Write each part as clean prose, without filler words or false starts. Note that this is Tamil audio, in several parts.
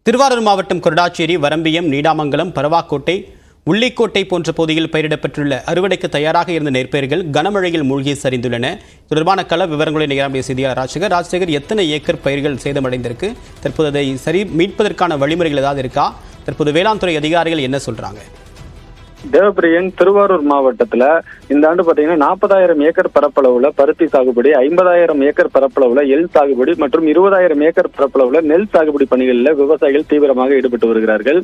திருவாரூர் மாவட்டம் கொரடாச்சேரி, வரம்பியம், நீடாமங்கலம், பரவாக்கோட்டை, உள்ளிக்கோட்டை போன்ற பகுதியில் பயிரிடப்பட்டுள்ள அறுவடைக்கு தயாராக இருந்த நெற்பயிர்கள் கனமழையில் மூழ்கி சரிந்துள்ளன. தொடர்பான கள விவரங்களை நிகழ்ச்சிய செய்தியாளர் ராஜசேகர், எத்தனை ஏக்கர் பயிர்கள் சேதமடைந்திருக்கு? தற்போது அதை மீட்பதற்கான வழிமுறைகள் ஏதாவது இருக்கா? தற்போது வேளாண் துறை அதிகாரிகள் என்ன சொல்றாங்க? தேவபிரியன், திருவாரூர் மாவட்டத்துல இந்த ஆண்டு பாத்தீங்கன்னா 40,000 ஏக்கர் பரப்பளவுல பருத்தி சாகுபடி, 50,000 ஏக்கர் பரப்பளவுல எள் சாகுபடி மற்றும் 20,000 ஏக்கர் பரப்பளவுல நெல் சாகுபடி பணிகளில் விவசாயிகள் தீவிரமாக ஈடுபட்டு வருகிறார்கள்.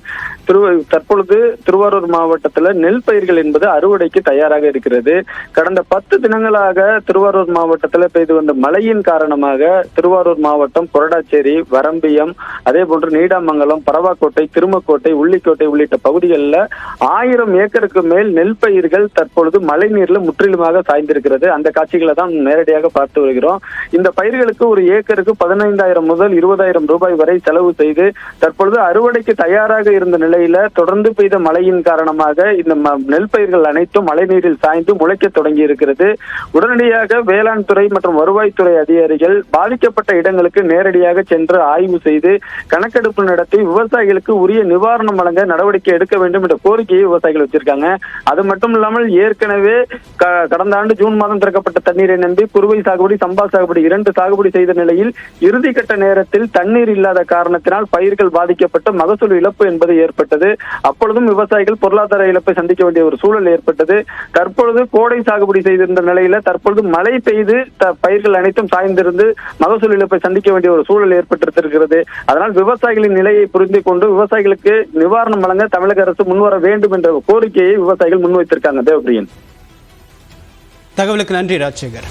தற்பொழுது திருவாரூர் மாவட்டத்துல நெல் பயிர்கள் என்பது அறுவடைக்கு தயாராக இருக்கிறது. கடந்த 10 தினங்களாக திருவாரூர் மாவட்டத்துல பெய்து வந்த மழையின் காரணமாக திருவாரூர் மாவட்டம் கொரடாச்சேரி, வரம்பியம், அதே போன்று நீடாமங்கலம், பரவாக்கோட்டை, திருமக்கோட்டை, உள்ளிக்கோட்டை உள்ளிட்ட பகுதிகளில் 1000 ஏக்கருக்கு மேல் நெல் பயிர்கள் தற்பொழுது மழை நீர்ல முற்றிலுமாக சாய்ந்திருக்கிறது. அந்த காட்சிகளை தான் நேரடியாக பார்த்து வருகிறோம். இந்த பயிர்களுக்கு ஒரு ஏக்கருக்கு 15,000 முதல் 20,000 ரூபாய் வரை செலவு செய்து தற்பொழுது அறுவடைக்கு தயாராக இருந்த நிலையில தொடர்ந்து பெய்த மழையின் காரணமாக இந்த நெல் பயிர்கள் அனைத்தும் மழை நீரில் சாய்ந்து முளைக்க தொடங்கி இருக்கிறது. உடனடியாக வேளாண் துறை மற்றும் வருவாய்த்துறை அதிகாரிகள் பாதிக்கப்பட்ட இடங்களுக்கு நேரடியாக சென்று ஆய்வு செய்து கணக்கெடுப்பு நடத்தி விவசாயிகளுக்கு உரிய நிவாரணம் வழங்க நடவடிக்கை எடுக்க வேண்டும் என்ற கோரிக்கையை விவசாயிகள் வச்சிருக்காங்க. அது மட்டும் இல்லாமல் ஏற்கனவே கடந்த ஆண்டு ஜூன் மாதம் திறக்கப்பட்ட தண்ணீரை நம்பி குறுவை சாகுபடி, சம்பா சாகுபடி 2 சாகுபடி செய்த நிலையில் இறுதிக்கட்ட நேரத்தில் தண்ணீர் இல்லாத காரணத்தினால் பயிர்கள் பாதிக்கப்பட்டு மகசூல் இழப்பு என்பது ஏற்பட்டது. அப்பொழுதும் விவசாயிகள் பொருளாதார இழப்பை சந்திக்க வேண்டிய ஒரு சூழல் ஏற்பட்டது. தற்பொழுது கோடை சாகுபடி செய்திருந்த நிலையில தற்பொழுது மழை பெய்து பயிர்கள் அனைத்தும் சாய்ந்திருந்து மகசூல் இழப்பை சந்திக்க வேண்டிய ஒரு சூழல் ஏற்பட்டிருக்கிறது. அதனால் விவசாயிகளின் நிலையை புரிந்து கொண்டு விவசாயிகளுக்கு நிவாரணம் வழங்க தமிழக அரசு முன்வர வேண்டும் என்ற கோரிக்கையை விவசாயிகள் முன்வைத்திருக்காங்க. தேவபிரியன், தகவலுக்கு நன்றி ராஜசேகர்.